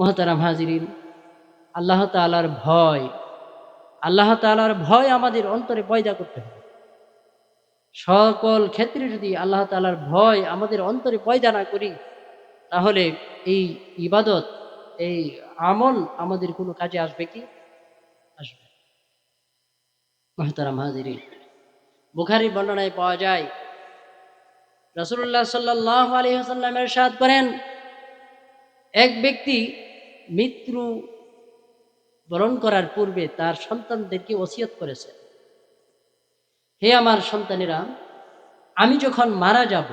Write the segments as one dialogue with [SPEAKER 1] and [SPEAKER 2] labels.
[SPEAKER 1] মুহতারাম হাজিরিন, আল্লাহ তাআলার ভয়, আল্লাহ তাআলার ভয় আমাদের অন্তরে পয়দা করতে হবে। সকল ক্ষেত্রে যদি আল্লাহ তাআলার ভয় আমাদের অন্তরে পয়দা না করি, তাহলে এই ইবাদত, এই আমল আমাদের কোনো কাজে আসবে কি? আসবে। মুহতারাম হাজিরিন, বুখারীর বর্ণনায় পাওয়া যায়, রাসূলুল্লাহ সাল্লাল্লাহু আলাইহি ওয়াসাল্লাম ইরশাদ করেন, এক ব্যক্তি মৃত্যু বরণ করার পূর্বে তার সন্তানদেরকে ওসিয়ত করেছে, হে আমার সন্তানেরা, আমি যখন মারা যাব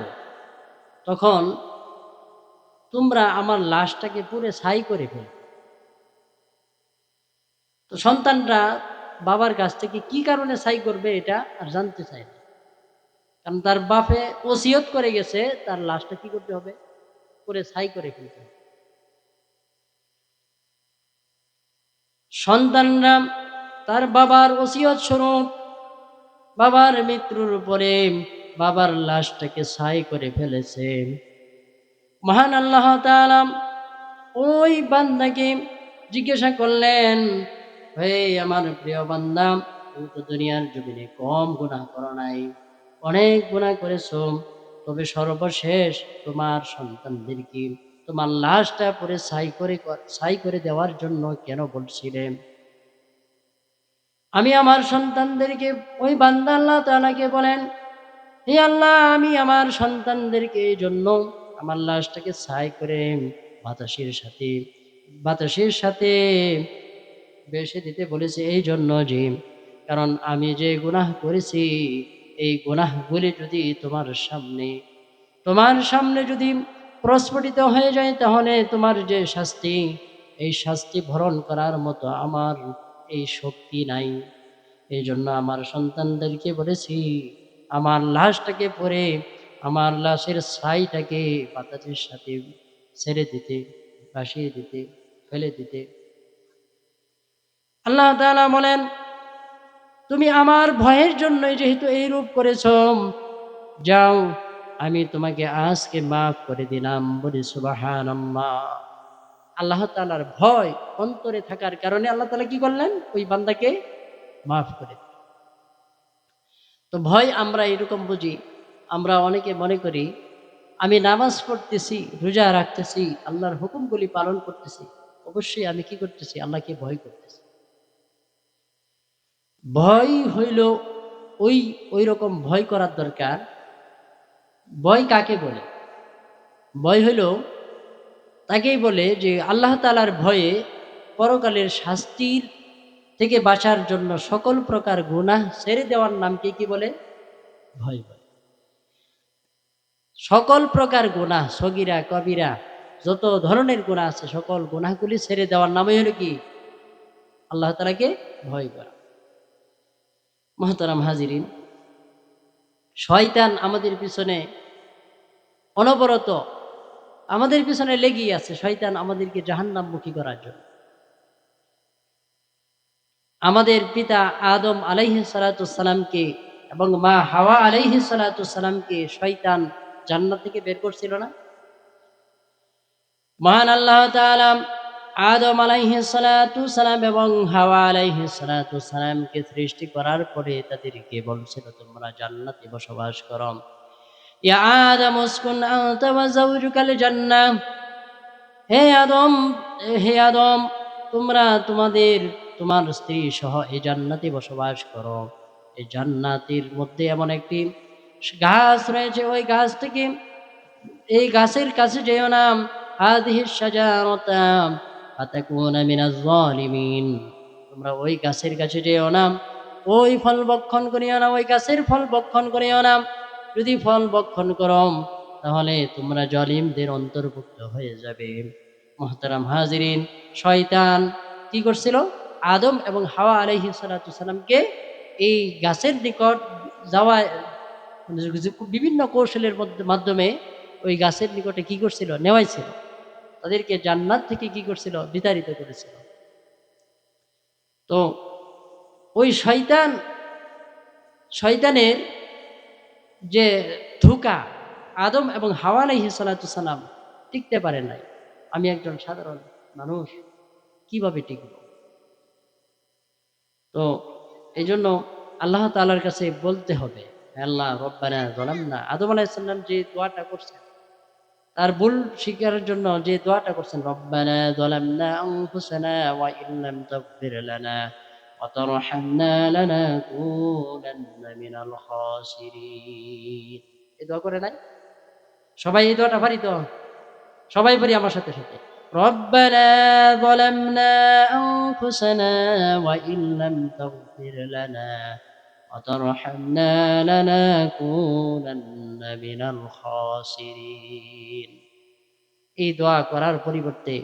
[SPEAKER 1] তখন তোমরা আমার লাশটাকে পুড়ে ছাই করে ফেলবে। তো সন্তানরা বাবার কাছ থেকে কি কারণে ছাই করবে এটা আর জানতে চায় না, কারণ তার বাপে ওসিয়ত করে গেছে তার লাশটা কি করতে হবে? পুড়ে ছাই করে ফেলতে হবে। সন্তানরা তার বাবার ওসিয়ত স্বরূপ বাবার মৃত্যুর পরে বাবার লাশটাকে ছাই করে ফেলেছে। মহান আল্লাহ তাআলা ওই বান্দাকে জিজ্ঞাসা করলেন, হে আমার প্রিয় বান্দা, তুমি তো দুনিয়ার জমিনে কম গুনাহ করো নাই, অনেক গুনাহ করেছো, তবে সর্বশেষ তোমার সন্তানদেরকে তোমার লাশটা পরে ছাই করে দেওয়ার জন্য কেন বলছিলে? আমি আমার সন্তানদেরকে, ওই বান্দা আল্লাহ তাআলাকে বলেন, হে আল্লাহ, আমি আমার সন্তানদেরকে এই জন্য আমার লাশটাকে ছাই করে বাতাসের সাথে বাতাসের সাথে বেশি দিতে বলেছে এই জন্য যে, কারণ আমি যে গুনাহ করেছি এই গুনাহগুলি যদি তোমার সামনে যদি প্রস্ফুটিত হয়ে যায়, তাহলে তোমার যে শাস্তি, এই শাস্তি ভরণ করার মতো আমার এই শক্তি নাই। এই জন্য আমার সন্তানদেরকে বলেছি আমার লাশটাকে পরে আমার লাশের ছাইটাকে বাতাসের সাথে ছেড়ে দিতে, ভাসিয়ে দিতে, ফেলে দিতে। আল্লাহ তাআলা বলেন, তুমি আমার ভয়ের জন্যই যেহেতু এই রূপ করেছ, যাও, আমি তোমাকে আজকে মাফ করে দিলাম। বলি সুবহানাল্লাহ। আল্লাহ তাআলার ভয় অন্তরে থাকার কারণে আল্লাহ তাআলা কি করলেন? ওই বান্দাকে মাফ করে দিলেন। তো ভয় আমরা এরকম বুঝি, আমরা অনেকে মনে করি আমি নামাজ পড়তেছি, রোজা রাখতেছি, আল্লাহর হুকুমগুলি পালন করতেছি, অবশ্যই আমি কি করতেছি? আল্লাহকে ভয় করতেছি। ভয় হইল ওই ওই রকম ভয় করার দরকার। ভয় কাকে বলে? ভয় হইল তাকেই বলে যে আল্লাহ তাআলার ভয়ে পরকালের শাস্তির থেকে বাঁচার জন্য সকল প্রকার গুনাহ ছেড়ে দেওয়ার নামকে কি বলে? ভয় বলে। সকল প্রকার গুনাহ, সগীরা কবিরা, যত ধরনের গুনাহ আছে সকল গুনাহগুলি ছেড়ে দেওয়ার নামই হলো কি? আল্লাহ তাআলাকে ভয় করা। মুহতারাম হাজিরিন, শয়তান আমাদের পিছনে অনবরত আমাদের পিছনে লেগেই আছে। শয়তান আমাদেরকে জাহান্নামমুখী করার জন্য। আমাদের পিতা আদম আলাইহিস সালাতু সালামকে এবং মা হাওয়া আলাইহিস সালাতু সালামকে শয়তান জান্নাত থেকে বের করছিল না? মহান আল্লাহ তাআলা আদম আলাইহিস সালাতু সালাম এবং হাওয়া আলাইহিস সালাতু সালামকে সৃষ্টি করার পরে তাদেরকে বলছিল, তোমরা জান্নাতে বসবাস করো। ইয়া আদম উসকুন আনতা ওয়া যাওজুকাল জান্নাহ। হে আদম, হে আদম, তোমরা তোমার স্ত্রী সহ এই জান্নাতে বসবাস করো। এই জান্নাতের মধ্যে এমন একটি গাছ রয়েছে, ওই গাছ থেকে, এই গাছের কাছে যেও না। হাযিহি শাজারাতা ফাতাকুনা মিনাজ জালিমিন। তোমরা ওই গাছের কাছে যেও না, ওই ফল ভক্ষণ করিও না, ওই গাছের ফল ভক্ষণ করিও না। যদি ফল ভক্ষণ করো তাহলে তোমরা জালিমদের অন্তর্ভুক্ত হয়ে যাবে। মুহতারাম হাজিরিন, শয়তান কি করছিল? আদম এবং হাওয়া আলাইহিস সালাতু সালামকে এই গাছের নিকট যাওয়া, বিভিন্ন কৌশলের মাধ্যমে ওই গাছের নিকটে কি করছিল? নেওয়াইছিল। তাদেরকে জান্নাত থেকে কি করছিল? বিতাড়িত করেছিল। তো ওই শয়তানের যে ধোঁকা, আদম এবং হাওয়া আলাইহিস সালাতু সালাম টিকতে পারে নাই। আমি একজন সাধারণ মানুষ কিভাবে টিকবে? তো এই জন্য আল্লাহ তাআলার কাছে বলতে হবে, হে আল্লাহ রব্বানা যালামনা, আদম আলাইহিস সালাম যে দোয়াটা করছেন, তার ভুল স্বীকারের জন্য যে দোয়াটা করছেন, রব্বানা যালামনা আনফুসানা ওয়া ইল্লাম তাগফির লানা ওয়া তারহামনা লানাকুনান্না মিনাল খাসিরিন। এই দোয়া করে নাই? সবাই এই দোয়াটা পারি তো? সবাই পারি আমার সাথে সাথে। রব্বানা যালামনা আনফুসানা ওয়া ইল্লাম তাগফির লানা ওয়া তারহামনা লানাকুনান্না মিনাল খাসিরিন। এই দোয়া করার পরিবর্তে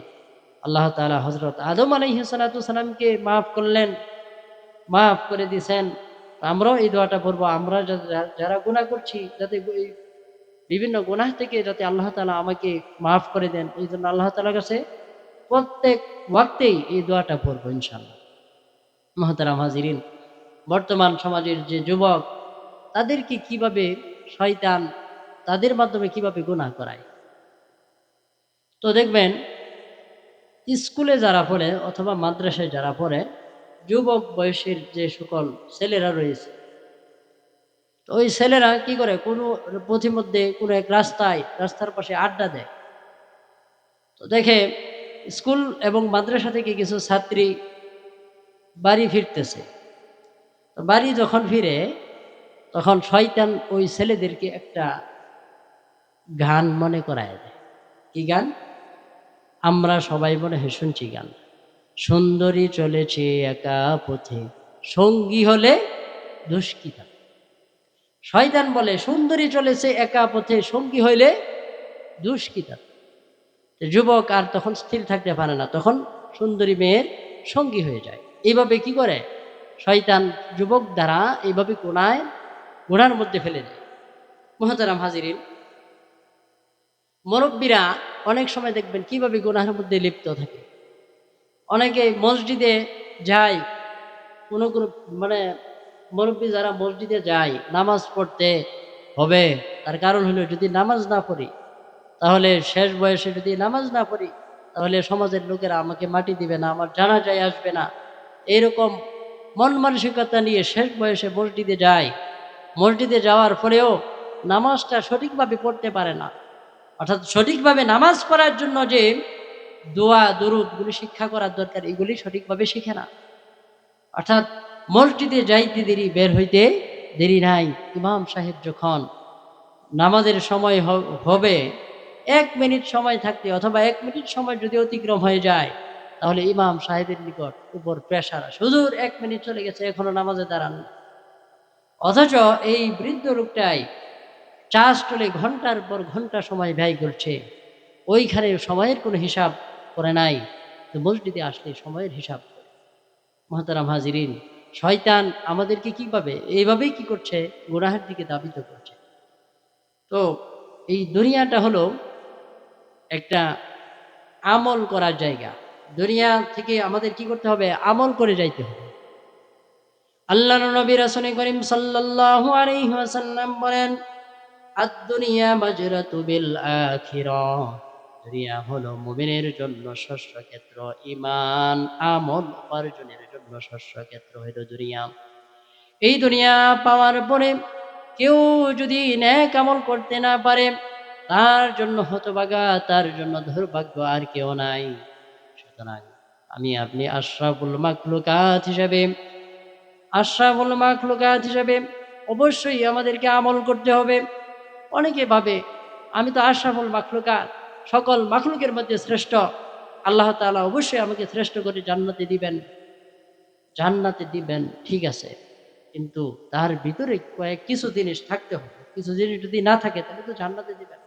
[SPEAKER 1] আল্লাহ তাআলা হযরত আদম আলাইহিস সালাতু সালামকে মাফ করলেন, মাফ করে দিয়েছেন। আমরাও এই দোয়াটা পড়বো। আমরা যারা গুনাহ করছি, যাতে এই বিভিন্ন গুনাহ থেকে যাতে আল্লাহ তাআলা আমাকে মাফ করে দেন, এই জন্য আল্লাহ তাআলার কাছে প্রত্যেক ওয়াক্তেই এই দোয়াটা পড়বো ইনশাআল্লাহ। মুহতারাম হাজিরিন, বর্তমান সমাজের যে যুবক, তাদেরকে কিভাবে শয়তান তাদের মাধ্যমে কিভাবে গুনাহ করায়। তো দেখবেন স্কুলে যারা পড়ে অথবা মাদ্রাসায় যারা পড়ে, যুবক বয়সের যে সকল ছেলেরা রয়েছে, তো ওই ছেলেরা কি করে, কোনো পথিমধ্যে কোনো এক রাস্তার পাশে আড্ডা দেয়। তো দেখে স্কুল এবং মাদ্রাসা থেকে কিছু ছাত্রী বাড়ি ফিরতেছে। তো বাড়ি যখন ফিরে, তখন শয়তান ওই ছেলেদেরকে একটা গান মনে করায় দেয়। কি গান? আমরা সবাই মনে হয় শুনছি গান। সুন্দরী চলেছে একা পথে, সঙ্গী হলে দুষ্কৃতা। শয়তান বলে সুন্দরী চলেছে একা পথে, সঙ্গী হইলে দুষ্কৃতা। যুবক আর তখন স্থির থাকতে পারে না, তখন সুন্দরী মেয়ের সঙ্গী হয়ে যায়। এইভাবে কি করে শয়তান যুবক দ্বারা এইভাবে গুনার মধ্যে ফেলে দেয়। মুহতারাম হাজিরিন, মুরব্বীরা অনেক সময় দেখবেন কিভাবে গুনাহের মধ্যে লিপ্ত থাকে। অনেকে মসজিদে যায়, কোনো কোনো মানে মুরব্বী যারা মসজিদে যায় নামাজ পড়তে হবে, তার কারণ হলো যদি নামাজ না পড়ি, তাহলে শেষ বয়সে যদি নামাজ না পড়ি, তাহলে সমাজের লোকেরা আমাকে মাটি দিবে না, আমার জানাজায় আসবে না। এইরকম মন মানসিকতা নিয়ে শেষ বয়সে মসজিদে যায়। মসজিদে যাওয়ার পরেও নামাজটা সঠিকভাবে পড়তে পারে না। অর্থাৎ সঠিকভাবে নামাজ পড়ার জন্য যে দোয়া দরুদগুলি শিক্ষা করার দরকার, এগুলি সঠিকভাবে শিখে না। অর্থাৎ মসজিদে যাইতে দেরি, বের হইতে দেরি নাই। ইমাম সাহেব যখন নামাজের সময় হবে, 1 মিনিট সময় থাকতে অথবা 1 মিনিট সময় যদি অতিক্রম হয়ে যায়, তাহলে ইমাম সাহেবের নিকট উপর প্রেশার আসে, হুজুর 1 মিনিট চলে গেছে, এখনো নামাজে দাঁড়ান। অথচ এই বৃদ্ধ লোকটাই চা স্টলে ঘন্টার পর ঘন্টা সময় ব্যয় করছে, ওইখানে সময়ের কোনো হিসাব করে নাই। তো মসজিদে আসলে সময়ের হিসাব করে। মুহতারাম হাজিরিন, শয়তান আমাদেরকে কিভাবে এইভাবেই কি করছে, গুনাহের দিকে ধাবিত করছে। তো এই দুনিয়াটা হলো একটা আমল করার জায়গা। দুনিয়া থেকে আমাদের কি করতে হবে, আমল করে যাইতে হবে। আল্লাহর নবী রাসূল করিম সাল্লাল্লাহু আলাইহি ওয়াসাল্লাম বলেন, আদ-দুনিয়া মাজরাতু বিল আখিরাহ। দুনিয়া হলো মুমিনের জন্য শস্যক্ষেত্র, ঈমান আমল অর্জনের জন্য শস্যক্ষেত্র হলো দুনিয়া। এই দুনিয়া পাওয়ার পরে কেউ যদি নেক আমল করতে না পারে, তার জন্য হতভাগা, তার জন্য দুর্ভাগ্য আর কেউ নাই। সুতরাং আমি আপনি আশরাফুল মাখলুকাত হিসেবে অবশ্যই আমাদেরকে আমল করতে হবে। অনেকে ভাবে আমি তো আশরাফুল মাখলুকাত, সকল মাখলুকের মধ্যে শ্রেষ্ঠ, আল্লাহ তাআলা অবশ্যই আমাকে শ্রেষ্ঠ করে জান্নাতে দিবেন। ঠিক আছে, কিন্তু তার ভিতরে কিছু জিনিস থাকতে হবে। কিছু জিনিস যদি না থাকে, তাহলে তো জান্নাতে দিবেন।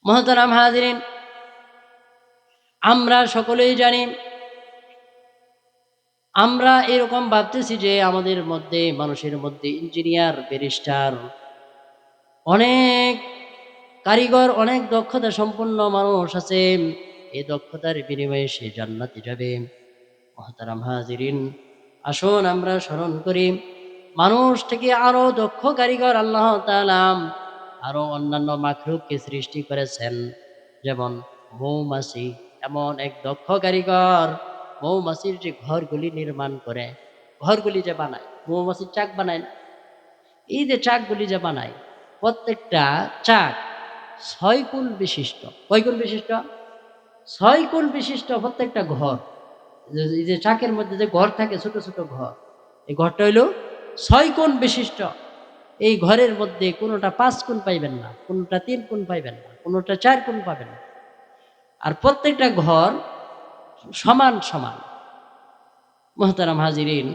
[SPEAKER 1] মুহতারাম হাজিরিন, আমরা সকলেই জানি, আমরা এরকম ভাবতেছি যে আমাদের মধ্যে, মানুষের মধ্যে ইঞ্জিনিয়ার, ব্যারিস্টার, অনেক কারিগর, অনেক দক্ষতা সম্পন্ন মানুষ আছে। এই দক্ষতার বিনিময়ে সে জান্নাতে যাবে। মুহতারাম হাজিরিন, আসুন আমরা স্মরণ করি, মানুষ থেকে আরো দক্ষ কারিগর আল্লাহ তাআলা আরো অন্যান্য মাখলুককে সৃষ্টি করেছেন। যেমন মৌমাছি এমন এক দক্ষ কারিগর মৌমাছির যে ঘরগুলি নির্মাণ করে, ঘরগুলি যে বানায়, মৌমাছির চাক বানায় না, এই যে চাকগুলি যে বানায়, প্রত্যেকটা চাক 6 কোণ বিশিষ্ট। কয় কোণ বিশিষ্ট? 6 কোণ বিশিষ্ট প্রত্যেকটা ঘর। এই যে চাকের মধ্যে যে ঘর থাকে, ছোট ছোট ঘর, এই ঘরটা হইল 6 কোণ বিশিষ্ট। এই ঘরের মধ্যে কোনোটা 5 কোণ পাইবেন না, কোনোটা 3 কোণ পাইবেন না, কোনোটা 4 কোণ পাবেন না। আর প্রত্যেকটা ঘর সমান সমান। মোহতারাম হাজিরিন,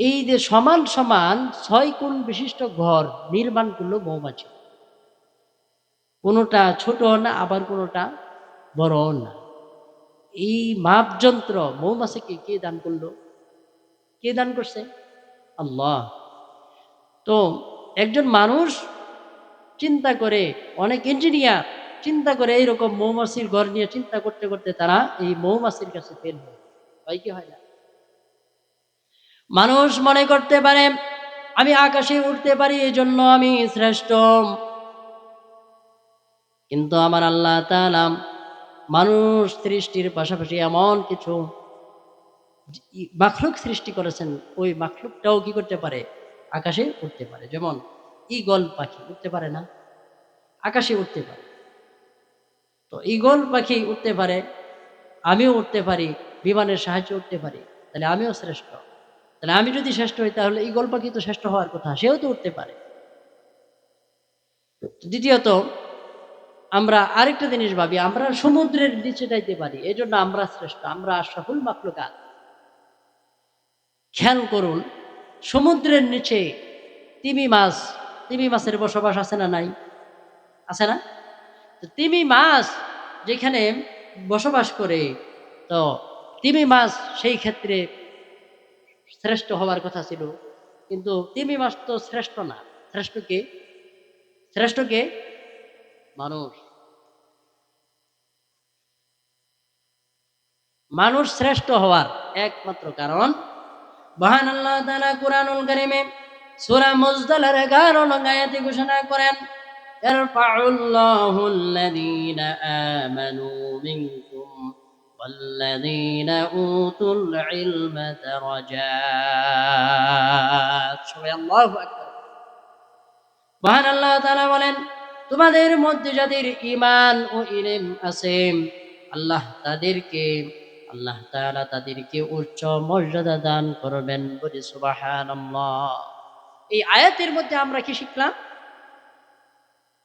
[SPEAKER 1] এই যে সমান সমান 6 কোণ বিশিষ্ট ঘর নির্মাণ করলো মৌমাছি। কোনোটা ছোট না, আবার কোনোটা বড় না। এই মাপযন্ত্র মৌমাছিকে কে দান করলো? কে দান করছে? আল্লাহ। তো একজন মানুষ চিন্তা করে, অনেক ইঞ্জিনিয়ার চিন্তা করে, এইরকম মৌমাছির ঘর নিয়ে চিন্তা করতে করতে তারা এই মৌমাছির কাছে ফেল হয় কি হয় না? মানুষ মনে করতে পারে আমি আকাশে উঠতে পারি, এই জন্য আমি শ্রেষ্ঠ। কিন্তু আমার আল্লাহ তাআলা মানুষ সৃষ্টির পাশাপাশি এমন কিছু মাখলুক সৃষ্টি করেছেন, ওই মাখলুকটাও কি করতে পারে? আকাশে উঠতে পারে। যেমন ঈগল পাখি উঠতে পারে না, আকাশে উঠতে পারে। তো ঈগল পাখি উঠতে পারে, আমিও উঠতে পারি, বিমানের সাহায্যে উঠতে পারি, তাহলে আমিও শ্রেষ্ঠ। তাহলে আমি যদি শ্রেষ্ঠ হই, তাহলে ঈগল পাখি তো শ্রেষ্ঠ হওয়ার কথা, সেও তো উঠতে পারে। দ্বিতীয়ত, আমরা আরেকটা জিনিস ভাবি, আমরা সমুদ্রের নিচে যাইতে পারি, এই জন্য আমরা শ্রেষ্ঠ, আমরা আশরাফুল মাখলুকাত। খেয়াল করুন, সমুদ্রের নিচে তিমি মাছের বসবাস আছে না নাই? আছে না? তো তিমি মাছ যেখানে বসবাস করে, তো তিমি মাছ সেই ক্ষেত্রে শ্রেষ্ঠ হওয়ার কথা ছিল, কিন্তু তিমি মাছ তো শ্রেষ্ঠ না। শ্রেষ্ঠ কে? শ্রেষ্ঠ কে? মানুষ। মানুষ শ্রেষ্ঠ হওয়ার একমাত্র কারণ, মহান আল্লাহ তাআলা কুরআনুল কারীমে সূরা মুজদালার 11 নং আয়াতে ঘোষণা করেন, ইয়ারফাউল্লাহুল্লাযীনা আমানু মিনকুম ওয়াল্লাযীনা উতুল ইলমা দারাজাত। সবাই আল্লাহু আকবার। মহান আল্লাহ তাআলা বলেন, তোমাদের মধ্যে যাদের ঈমান ও ইলম আছে, আল্লাহ তাআলা তাদেরকে উচ্চ মর্যাদা দান করবেন। বলি সুবহানাল্লাহ। এই আয়াতের মধ্যে আমরা কি শিখলাম?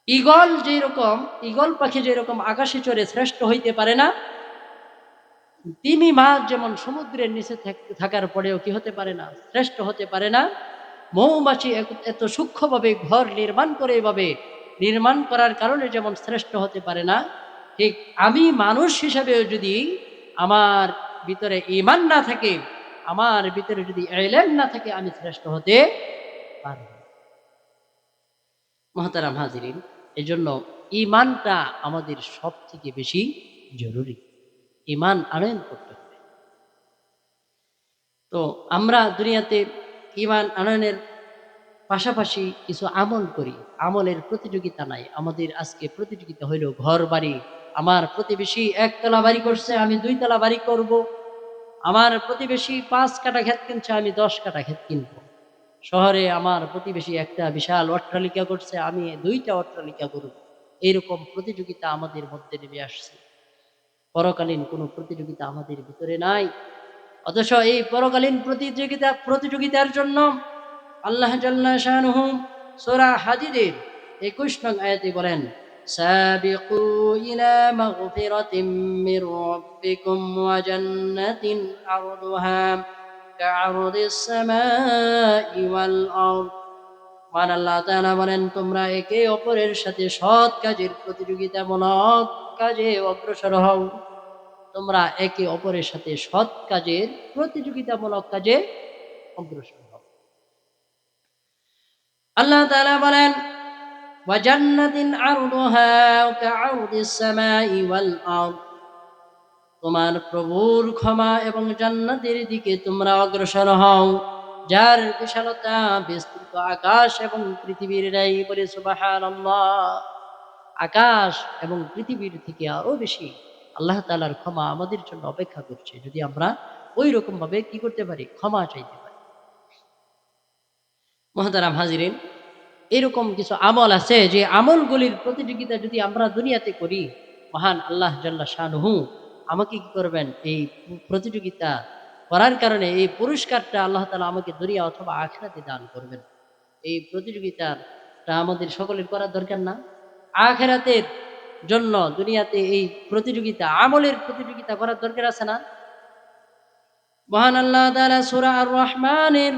[SPEAKER 1] ঈগল পাখি যেরকম আকাশে চড়ে শ্রেষ্ঠ হইতে পারে না, তিমি মাছ যেমন সমুদ্রের নিচে থাকার পরেও কি হতে পারে না? শ্রেষ্ঠ হতে পারে না। মৌমাছি এত সূক্ষ্মভাবে ঘর নির্মাণ করে, এভাবে নির্মাণ করার কারণে যেমন শ্রেষ্ঠ হতে পারে না, ঠিক আমি মানুষ হিসাবেও যদি আমার ভিতরে ঈমান না থাকে, আমার ভিতরে যদি ইলম না থাকে, আমি শ্রেষ্ঠ হতে পারব না। মুহতারাম হাজিরিন, এই জন্য ঈমানটা আমাদের সব থেকে বেশি জরুরি। ঈমান আনয়ন করতে হবে। তো আমরা দুনিয়াতে ঈমান আনয়নের পাশাপাশি কিছু আমল করি, আমলের প্রতিযোগিতা নাই। আমাদের আজকে প্রতিযোগিতা হইল ঘর বাড়ি। আমার প্রতিবেশী 1 তলা বাড়ি করছে, আমি 2 তলা বাড়ি করব। আমার প্রতিবেশী 5 কাঠা ক্ষেত কিনছে, আমি 10 কাঠা ক্ষেত কিনবো। শহরে আমার প্রতিবেশী একটা বিশাল অট্টালিকা করছে, আমি 2টা অট্টালিকা করব। এইরকম প্রতিযোগিতা আমাদের মধ্যে নেমে আসছে। পরকালীন কোনো প্রতিযোগিতা আমাদের ভিতরে নাই। অথচ এই পরকালীন প্রতিযোগিতার জন্য আল্লাহ জাল্লা শানুহু সূরা হাদীদের 21 নং আয়াতে বলেন, সাবিকু ইলা মাগফিরাতিম মির রাব্বিকুম ওয়া জান্নাতিন আরদুহা কাআরদিস সামাই ওয়াল আরদ। মান আল্লাহ তাআলা বলেন, তোমরা একে অপরের সাথে সৎ কাজের প্রতিযোগিতামূলক কাজে অগ্রসর হও। তোমরা একে অপরের সাথে সৎ কাজের প্রতিযোগিতামূলক কাজে অগ্রসর হও। আল্লাহ তাআলা বলেন, ওয়া জান্নাতিন আরদুহা কাআরদিস সামাই ওয়াল আরদ। তোমার প্রভুর ক্ষমা এবং জান্নাতের দিকে তোমরা অগ্রসর হও, যার বিশালতা বিস্তৃত আকাশ এবং পৃথিবীর ন্যায়। বলে সুবহানাল্লাহ। আকাশ এবং পৃথিবীর থেকে আরো বেশি আল্লাহ তাআলার ক্ষমা আমাদের জন্য অপেক্ষা করছে, যদি আমরা ওই রকম ভাবে কি করতে পারি, ক্ষমা চাইতে পারি। মুহতারাম হাজিরিন, এরকম কিছু আমল আছে যে আমলগুলির প্রতিযোগিতা যদি আমরা দুনিয়াতে করি, মহান আল্লাহ জাল্লা শানুহু আমাকে কি করবেন, এই প্রতিযোগিতা করার কারণে এই পুরস্কারটা আল্লাহ তাআলা আমাকে দুনিয়া অথবা আখিরাতে দান করবেন। এই প্রতিযোগিতাটা আমাদের সকলের করার দরকার না? আখিরাতের জন্য দুনিয়াতে এই প্রতিযোগিতা, আমলের প্রতিযোগিতা করার দরকার আছে না? মহান আল্লাহ তাআলা সূরা আর রহমানের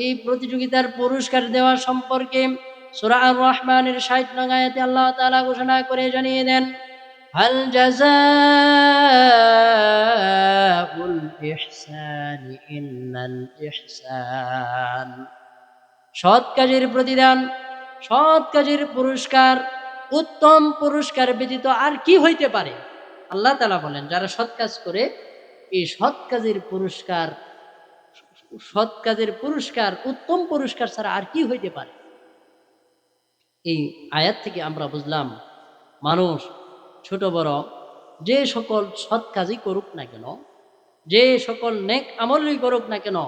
[SPEAKER 1] এই প্রতিযোগিতার পুরস্কার দেওয়া সম্পর্কে সূরা আর রহমানের ৬০ নং আয়াতে আল্লাহ তাআলা ঘোষণা করে জানিয়ে দেন, হাল জাযাউল ইহসানি ইল্লাল ইহসান। সৎ কাজের প্রতিদান, সৎ কাজের পুরস্কার, উত্তম পুরস্কার ব্যতীত আর কি হইতে পারে? আল্লাহ তাআলা বলেন, যারা সৎ কাজ করে এই সৎ কাজের পুরস্কার, সৎ কাজের পুরস্কার, উত্তম পুরস্কার ছাড়া আর কি হইতে পারে? এই আয়াত থেকে আমরা বুঝলাম, মানুষ ছোট বড় যে সকল সৎ কাজই করুক না কেন, যে সকল নেক আমলই করুক না কেন,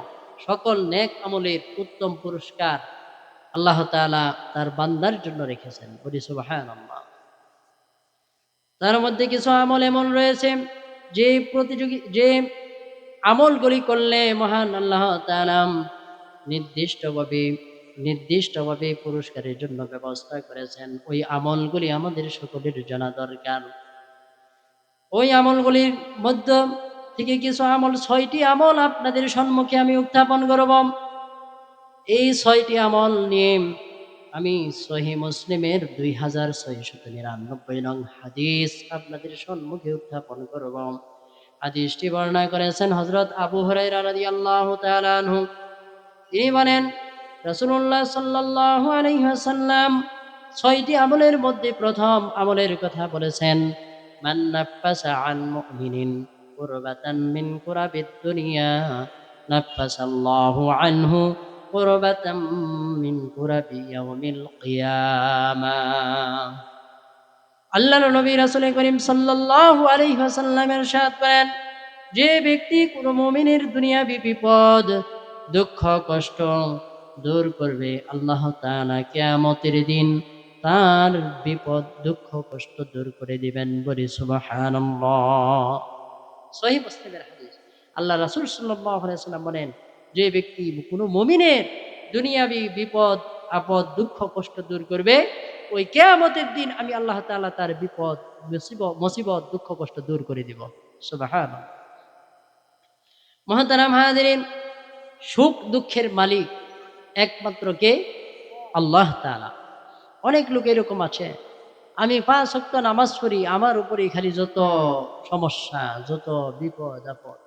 [SPEAKER 1] সকল নেক আমলের উত্তম পুরস্কার আল্লাহ তাআলা তার বান্দার জন্য রেখেছেন। বলি সুবহানাল্লাহ। তার মধ্যে কিছু আমল এমন রয়েছে যে আমলগুলি করলে মহান আল্লাহ তাআলা নির্দিষ্টভাবে নির্দিষ্টভাবে পুরস্কারের জন্য ব্যবস্থা করেছেন। ওই আমলগুলি আমাদের সকলের জানা দরকার। ওই আমলগুলির মধ্য থেকে কিছু আমল, ৬টি আমল আপনাদের সম্মুখে আমি উত্থাপন করব। এই ৬টি আমল নিয়ে আমি সহিহ মুসলিমের ২৬৯৯ নং হাদিস আপনাদের সম্মুখে উত্থাপন করব। হাদিসটি বর্ণনা করেছেন হযরত আবু হুরায়রা রাদিয়াল্লাহু তাআলা আনহু। তিনি বলেন, রাসূলুল্লাহ সাল্লাল্লাহু আলাইহি ওয়াসাল্লাম ৬টি আমলের মধ্যে প্রথম আমলের কথা বলেছেন, মান নাফাসা আন মুমিনিন কুরবাতান মিন কুরাবিদ দুনিয়া নাফাসাল্লাহু আনহু কুরবাতাম মিন কুরাবি ইয়াউমিল কিয়ামাহ। আল্লাহর নবী রাসূল করিম সাল্লাল্লাহু আলাইহি ওয়াসাল্লাম ইরশাদ করেন, যে ব্যক্তি কোনো মুমিনের দুনিয়াবি বিপদ, দুঃখ, কষ্ট দূর করবে, আল্লাহ তাআলা কিয়ামতের দিন তার বিপদ, দুঃখ, কষ্ট দূর করে দিবেন। বলি সুবহানাল্লাহ। সহিহ মুসলিমের হাদিস। আল্লাহ রাসূল সাল্লাল্লাহু আলাইহি ওয়াসাল্লাম বলেন, যে ব্যক্তি কোনো মুমিনের দুনিয়াবি বিপদ, আপদ, দুঃখ, কষ্ট দূর করবে, ওই কিয়ামতের দিন আমি আল্লাহ তাআলা তার বিপদ, মুসিবত, দুঃখ, কষ্ট দূর করে দিব। সুবহানাল্লাহ। মুহতারাম হাজিরিন, সুখ দুঃখের মালিক একমাত্র কে? আল্লাহ তাআলা। অনেক লোক এরকম আছে, আমি ৫ ওয়াক্ত নামাজ পড়ি, আমার উপরে খালি যত সমস্যা, যত বিপদ আপদ।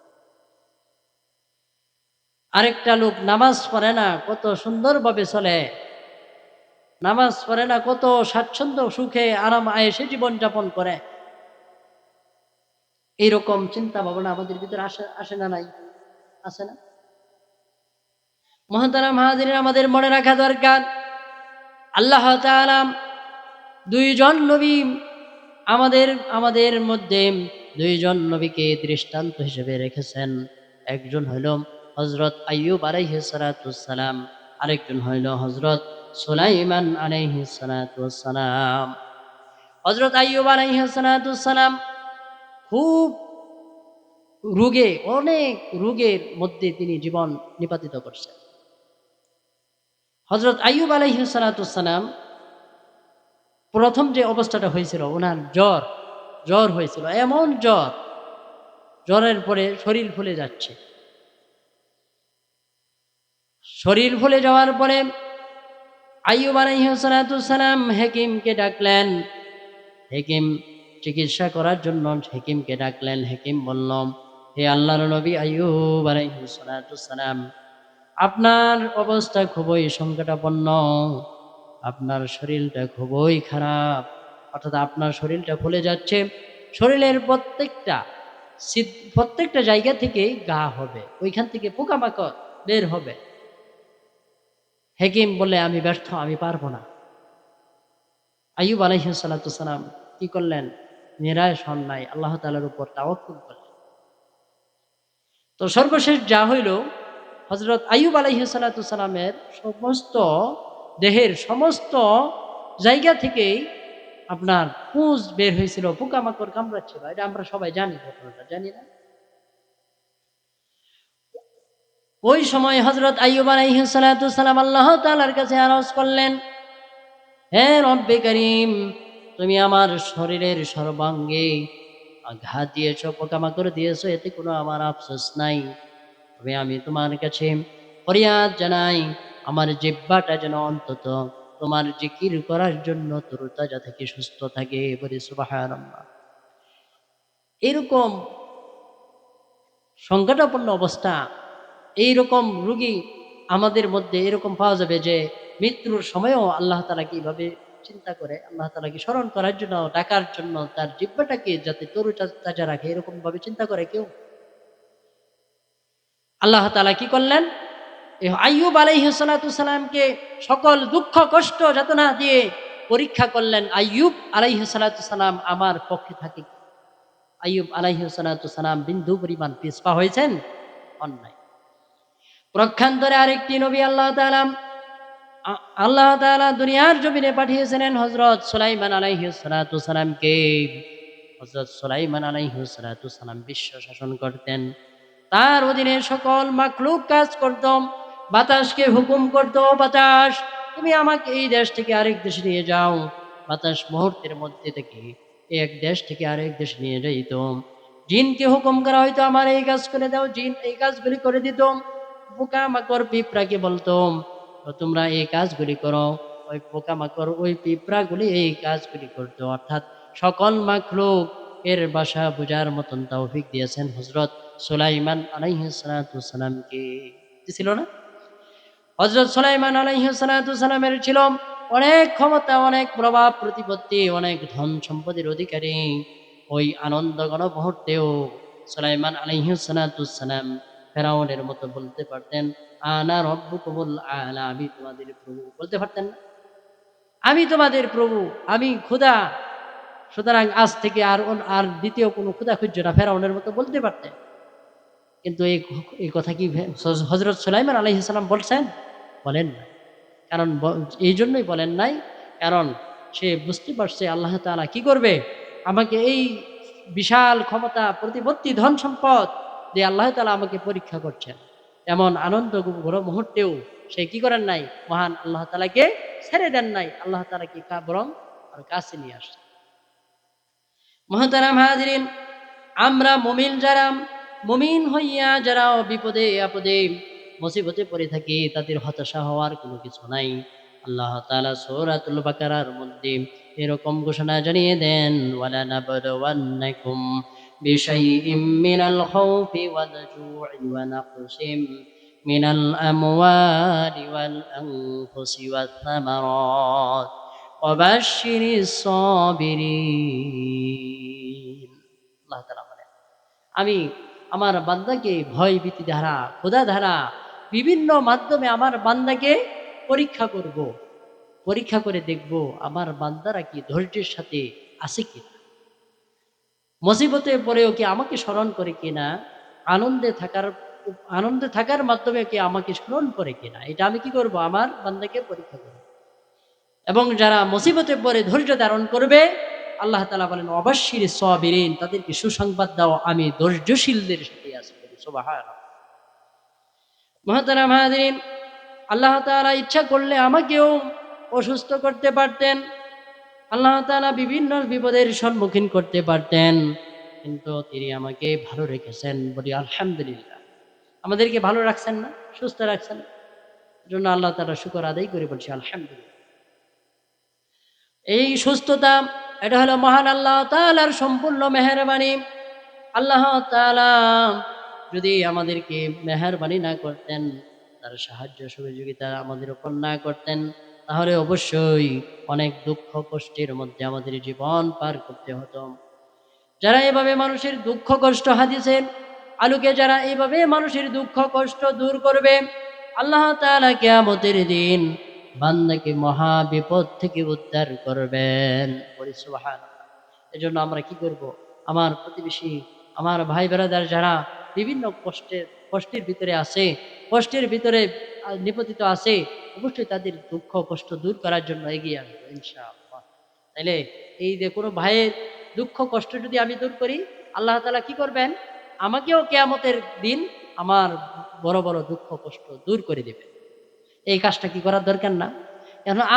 [SPEAKER 1] আরেকটা লোক নামাজ পড়ে না, কত সুন্দরভাবে চলে, নামাজ পড়ে না, কত স্বাচ্ছন্দ্য, সুখে, আরাম আয়েশে জীবন যাপন করে। এইরকম চিন্তা ভাবনা আমাদের ভিতরে আসে না? নাই? আছে না? মুহতারাম হাজিরিন, আমাদের মনে রাখা দরকার, আল্লাহ তাআলা দুইজন নবী আমাদের মধ্যে দুইজন নবীকে দৃষ্টান্ত হিসেবে রেখেছেন। একজন হইল হযরত আইয়ুব আলাইহিস সালাতুস সালাম, আরেকজন হইল হযরত সুলাইমান আলাইহিস সালাতুস সালাম। হযরত আইয়ুব আলাইহিস সালাতুস সালাম খুব রোগে, অনেক রোগের মধ্যে তিনি জীবন নিপাতিত করছেন। হযরত আইয়ুব আলাইহিস সালাতুস সালাম প্রথম যে অবস্থাটা হয়েছিল, ওনার জ্বর হয়েছিল, এমন জ্বরের পরে শরীর ফুলে যাচ্ছে। শরীর ফুলে যাওয়ার পরে আইয়ুব আলাইহিস সালাতুস সালাম হাকিমকে ডাকলেন। হাকিম চিকিৎসা করার জন্য হাকিমকে ডাকলেন। হাকিম বলল, হে আল্লাহর নবী আইয়ুব আলাইহিস সালাতুস সালাম, আপনার অবস্থা খুবই সংকটাপন্ন, আপনার শরীরটা খুবই খারাপ, অর্থাৎ আপনার শরীরটা ফুলে যাচ্ছে, শরীরের প্রত্যেকটা জায়গা থেকে ঘা হবে, ওইখান থেকে পোকামাকড় বের হবে। হাকিম বলে, আমি ব্যর্থ, আমি পারবো না। আইয়ুব আলাইহিস সালাতু সালাম কি করলেন? নিরাশ হন নাই, আল্লাহ তাআলার উপর তাওয়াক্কুল করলেন। তো সর্বশেষ যা হইল, হযরত আইয়ুব আলাইহিস সালাতু সালামের সমস্ত দেহের সমস্ত জায়গা থেকেই আপনার পুঁজ বের হয়েছিল, পোকামাকড় কামড়াচ্ছিল। এটা আমরা সবাই জানি, ঘটনাটা জানি না? ওই সময় হযরত আইয়ুব আলাইহিস সালাতু সালাম আল্লাহ তাআলার কাছে আরজ করলেন, হে রব্বে করিম, তুমি আমার শরীরের সর্বাঙ্গে আঘাত দিয়েছো, পোকামাকড় দিয়েছো, এতে কোনো আমার আফসোস নাই। তবে আমি তোমার কাছে ফরিয়াদ জানাই, আমার জিহ্বাটা যেন অন্তত তোমার জিকির করার জন্য তরতাজা থেকে সুস্থ থাকে। বলি সুবহানাল্লাহ। এরকম সংকটাপন্ন অবস্থা, এইরকম রুগী আমাদের মধ্যে এরকম পাওয়া যাবে যে মৃত্যুর সময়ও আল্লাহ তাআলা কিভাবে চিন্তা করে, আল্লাহ তাআলাকে স্মরণ করার জন্য, ডাকার জন্য তার জিহ্বাটাকে যাতে তরুতাজা রাখে, এরকম ভাবে চিন্তা করে কেউ? আল্লাহ তাআলা কি করলেন? আইয়ুব আলাইহিস সালাতু সালামকে সকল দুঃখ কষ্ট যাতনা দিয়ে পরীক্ষা করলেন। আইয়ুব আলাইহিস সালাতু সালাম আমার পক্ষে থাকে কি? আইয়ুব আলাইহিস সালাতু সালাম বিন্দু পরিমাণ পিছপা হয়েছেন? অন্যায়। প্রক্ষান্তরে আরেকটি নবী আল্লাহ তাআলা দুনিয়ার জমিনে পাঠিয়েছিলেন হযরত সুলাইমান আলাইহিস সালাতু সালামকে। হযরত সুলাইমান আলাইহিস সালাতু সালাম বিশ্ব শাসন করতেন। তার অধীনে সকল মাখলুক কাজ করত। বাতাসকে হুকুম করত, বাতাস তুমি আমাকে এই দেশ থেকে আরেক দেশে নিয়ে যাও। বাতাস মুহূর্তের মধ্যে থেকে এক দেশ থেকে আরেক দেশে নিয়ে যাইত। জিনকে হুকুম করা হয়তো আমার এই কাজ করে দাও, জিন এই কাজগুলি করে দিত। পোকামাকড় পিঁপড়াকে বলতো তোমরা এই কাজগুলি করো, ওই পোকামাকড় ওই পিঁপড়াগুলি এই কাজগুলি করতো। অর্থাৎ সকল মাখলুক এর ভাষা বোঝার মতন তৌফিক দিয়েছেন হযরত সুলাইমান আলাইহিস সালাতু সালামকে। ছিল না? হযরত সুলাইমান আলাইহিস সালাতু সালামের ছিল অনেক ক্ষমতা, অনেক প্রভাব প্রতিপত্তি, অনেক ধন সম্পদের অধিকারী। ওই আনন্দ গণমুহূর্তেও সুলাইমান আলাইহিস সালাতু সালাম ফেরাউনের মতো বলতে পারতেন, আনা রব্বুকুমুল আলা, আমি তোমাদের প্রভু। বলতে পারতেন না? আমি তোমাদের প্রভু, আমি খোদা। সুতরাং আজ থেকে আর দ্বিতীয় কোনো খোদা খুঁজছো না, ফেরাউনের মতো বলতে পারতেন। কিন্তু এই কথা কি হযরত সুলাইমান আলাইহিস সালাম বলছেন? বলেন না। কারণ এই জন্যই বলেন নাই, কারণ সে বুঝতে পারছে আল্লাহ তাআলা কি করবে, আমাকে এই বিশাল ক্ষমতা প্রতিপত্তি ধন সম্পদ দিয়ে আল্লাহ তাআলা আমাকে পরীক্ষা করছেন। এমন আনন্দ ঘোর মুহূর্তেও সে কি করেন নাই, মহান আল্লাহ তাআলাকে ছেড়ে দেন নাই, আল্লাহ তাআলাকে বরং আর কাছে নিয়ে আসছেন। মুহতারাম হাজিরিন, আমরা মুমিন যারা, মুমিন হইয়া যারা বিপদে আপদে মুসিবতে পড়ে থাকি, তাদের হতাশা হওয়ার কোনো কিছু নাই। আল্লাহ তাআলা সূরাতুল বাকারার মধ্যে এরকম ঘোষণা জানিয়ে দেন, ওয়ালা নাবলুওয়ান্নাকুম বিশাইইম মিনাল খাউফি ওয়াল জু'i ওয়া নাকসিম মিনাল আমওয়ালি ওয়াল আনফুসি ওয়াথ থামারাত ওয়াবাশশিরিস সাবিরিন। আল্লাহ তাআলা বলেন, আমি আমার বান্দাকে ভয় ভীতি দ্বারা, খোদা দ্বারা বিভিন্ন মাধ্যমে আমার বান্দাকে পরীক্ষা করব। পরীক্ষা করে দেখব আমার বান্দারা কি ধৈর্যের সাথে আছে কিনা, মুসিবতে পড়েও কি আমাকে স্মরণ করে কিনা, আনন্দে থাকার মাধ্যমে কি আমাকে স্মরণ করে কিনা, এটা আমি কি করব, আমার বান্দাকে পরীক্ষা করব। এবং যারা মুসিবতে পড়ে ধৈর্য ধারণ করবে, আল্লাহ তাআলা বলেন ওয়াবাশশিরিস সাবিরিন, তাদেরকে সুসংবাদ দাও, আমি ধৈর্যশীলদের সাথে আছি। সুবহানাল্লাহ। মুহতারাম হাজিরিন, আল্লাহ তাআলা ইচ্ছা করলে আমাকেও অসুস্থ করতে পারতেন, আল্লাহ তাআলা বিভিন্ন বিপদের সম্মুখীন করতে পারতেন, কিন্তু তিনি আমাকে ভালো রেখেছেন। বলি আলহামদুলিল্লাহ। আমাদেরকে ভালো রাখছেন না, সুস্থ রাখছেন, জন্য আল্লাহ তাআলা শুকর আদায় করে বলছি আলহামদুলিল্লাহ। এই সুস্থতা, এটা হলো মহান আল্লাহ তাআলার সম্পূর্ণ মেহেরবানি। আল্লাহ তাআলা যদি আমাদেরকে মেহেরবানি না করতেন, তার সাহায্য সহযোগিতা আমাদের উপর না করতেন, তাহলে অবশ্যই অনেক দুঃখ কষ্টের মধ্যে আমাদের জীবন পার করতে হতো। যারা এভাবে মানুষের দুঃখ কষ্ট, হাদিসের আলোকে যারা এইভাবে মানুষের দুঃখ কষ্ট দূর করবে, আল্লাহ তাআলা কিয়ামতের দিন বান্দাকে মহা বিপদ থেকে উদ্ধার করবেন। বলি সুবহানাল্লাহ। এজন্য আমরা কি করব, আমার প্রতিবেশী, আমার ভাই বেড়াদার যারা বিভিন্ন কষ্টের ভিতরে আছে, কষ্টের ভিতরে নিপতিত আছে, অবশ্যই তাদের দুঃখ কষ্ট দূর করার জন্য এগিয়ে আসবো ইনশাআল্লাহ। তাইলে এই যে কোনো ভাইয়ের দুঃখ কষ্ট যদি আমি দূর করি, আল্লাহ তাআলা কি করবেন, আমাকেও কিয়ামতের দিন আমার বড় বড় দুঃখ কষ্ট দূর করে দেবেন। এই কাজটা কি করার দরকার না?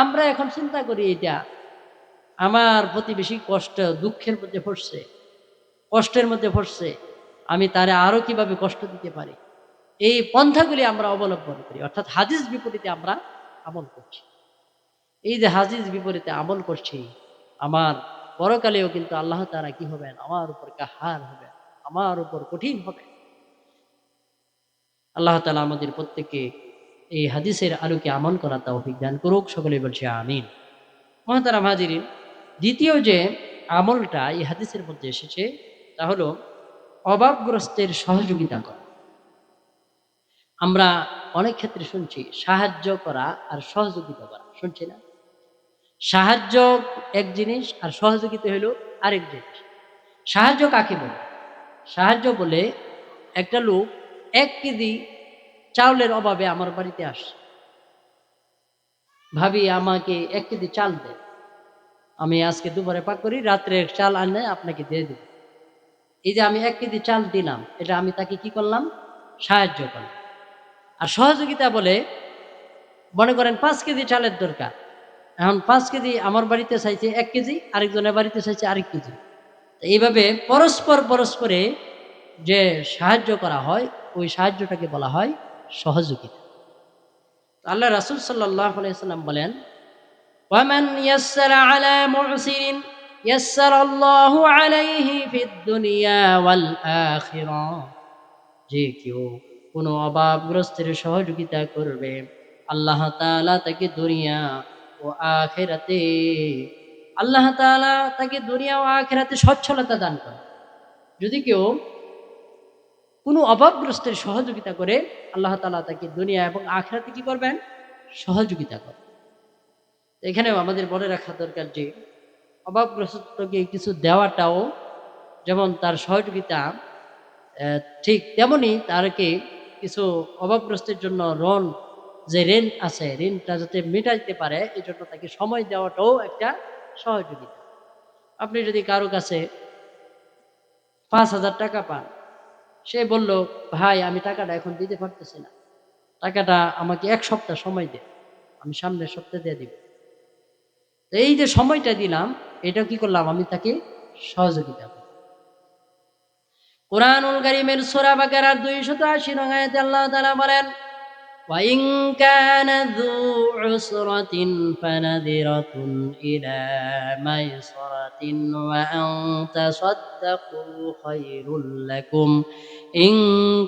[SPEAKER 1] আমরা এখন চিন্তা করি এটা, আমার প্রতিবেশী কষ্ট দুঃখের মধ্যে পড়ছে, কষ্টের মধ্যে পড়ছে, আমি তারে আরো কিভাবে কষ্ট দিতে পারি, এই পন্থাগুলি আমরা অবলম্বন করি, অর্থাৎ হাদিস বিপরীতে আমরা আমল করছি। এই যে হাদিস বিপরীতে আমল করছি, আমার পরকালেও কিন্তু আল্লাহ তাআলা কি হবেন, আমার উপর কাহার হবে, আমার উপর কঠিন হবে। আল্লাহ তাআলা আমাদের প্রত্যেককে এই হাদিসের আলোকে আমল করা তৌফিক দান করুক, সকলে বলছি আমিন। মহতারাম হাজিরিন, দ্বিতীয় যে আমলটা এই হাদিসের মধ্যে এসেছে তা হলো অভাবগ্রস্তের সহযোগিতা করা। আমরা অনেক ক্ষেত্রে শুনছি সাহায্য করা আর সহযোগিতা করা, শুনছি না? সাহায্য এক জিনিস আর সহযোগিতা হলো আরেক জিনিস। সাহায্য কাকে বলে? সাহায্য বলে একটা লোক 1 কেজি চাউলের অভাবে আমার বাড়িতে আসছে, ভাবি আমাকে 1 কেজি চাল দেন, আমি আজকে দুপুরে পাক করি, রাত্রে চাল আনে আপনাকে দিয়ে দেব। এই যে আমি 1 কেজি চাল দিলাম, এটা আমি তাকে কি করলাম, সাহায্য করলাম। আর সহযোগিতা বলে, মনে করেন 5 কেজি চালের দরকার, এখন 5 কেজি আমার বাড়িতে চাইছে 1 কেজি, আরেকজনের বাড়িতে চাইছে আরেক কেজি। এইভাবে পরস্পরে যে সাহায্য করা হয়, ওই সাহায্যটাকে বলা হয় সহযোগিতা। আল্লাহ রাসূল সাল্লাল্লাহু আলাইহি ওয়াসাল্লাম বলেন, ওয়ামান ইয়াসসারা আলা মু'সিরিন ইয়াসসারাল্লাহু আলাইহি ফিদ দুনিয়া ওয়াল আখিরাহ। যে কেউ কোনো অভাবগ্রস্তের সহযোগিতা করবে, আল্লাহ তাআলা তাকে দুনিয়া ও আখিরাতে আল্লাহ তাআলা তাকে দুনিয়া ও আখিরাতে সচ্ছলতা দান করে। যদি কেউ কোনো অভাবগ্রস্তের সহযোগিতা করে, আল্লাহ তাআলা তাকে দুনিয়া এবং আখিরাতে কি করবেন, সহযোগিতা করবেন। এখানেও আমাদের মনে রাখা দরকার যে অভাবগ্রস্তকে কিছু দেওয়াটাও যেমন তার সহযোগিতা, ঠিক তেমনি তারকে কিছু অভাবগ্রস্তের জন্য যে ঋণ আছে, ঋণটা যাতে মেটাইতে পারে এই জন্য তাকে সময় দেওয়াটাও একটা সহযোগিতা। আপনি যদি কারো কাছে 5,000 টাকা পান, সে বলল, ভাই আমি টাকাটা এখন দিতে পারতেছি না, টাকাটা আমাকে 1 সপ্তাহ সময় দে, আমি সামনের সপ্তাহে দিয়ে দিব। তো এই যে সময়টা দিলাম, এটা কি করলাম, আমি তাকে সহযোগিতা করলাম। কুরআনুল কারীমের সূরা বাকারার 280 নং আয়াতে আল্লাহ তাআলা বলেন, ওয়া ইন কানা যু উসরাতিন ফানাদিরাতুন ইলা মাইসারাতিন ওয়া আন তাসাদ্দাকু খায়রুল লাকুম ইন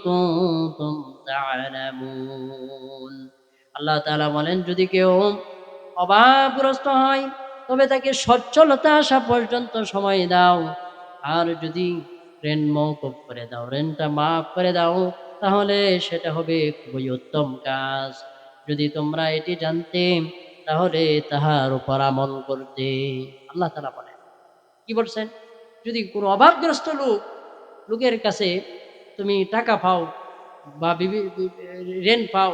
[SPEAKER 1] কুনতুম তা'লামুন। আল্লাহ তাআলা বলেন, যদি কেউ অভাবগ্রস্ত হয় তবে তাকে সচ্ছলতা আসা পর্যন্ত সময় দাও, আর যদি ঋণ মওকুফ করে দাও, ঋণটা মাফ করে দাও, তাহলে সেটা হবে খুবই উত্তম কাজ। যদি তোমরা এটি জানতে, তাহলে তাহার উপর আমল করতে। আল্লাহ তাআলা বলেন, কি বলছেন, যদি কোনো অভাবগ্রস্ত লোকের কাছে তুমি টাকা পাও বা ঋণ পাও,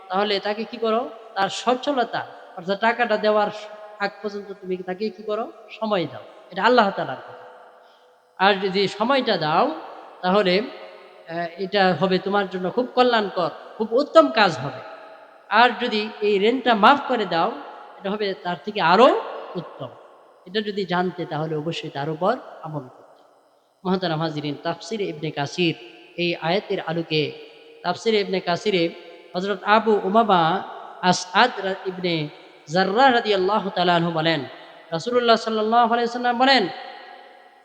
[SPEAKER 1] তাহলে তাকে কি করো, তার সচ্ছলতা অর্থাৎ টাকাটা দেওয়ার আগ পর্যন্ত তুমি তাকে কি করো, সময় দাও। এটা আল্লাহ তাআলার কথা। আর যদি সময়টা দাও, তাহলে এটা হবে তোমার জন্য খুব কল্যাণকর, খুব উত্তম কাজ হবে। আর যদি এই ঋণটা মাফ করে দাও, এটা হবে তার থেকে আরো উত্তম। এটা যদি জানতে, তাহলে অবশ্যই তার উপর আমল করতে। মহতারাম হাজিরিন, তাফসিরে ইবনে কাসির এই আয়াতের আলোকে, তাফসিরে ইবনে কাসিরে হযরত আবু উমামা আসআদ ইবনে জাররাহ রাদিয়াল্লাহু তাআলা আনহু বলেন, রাসূলুল্লাহ সাল্লাল্লাহু আলাইহি ওয়াসাল্লাম বলেন,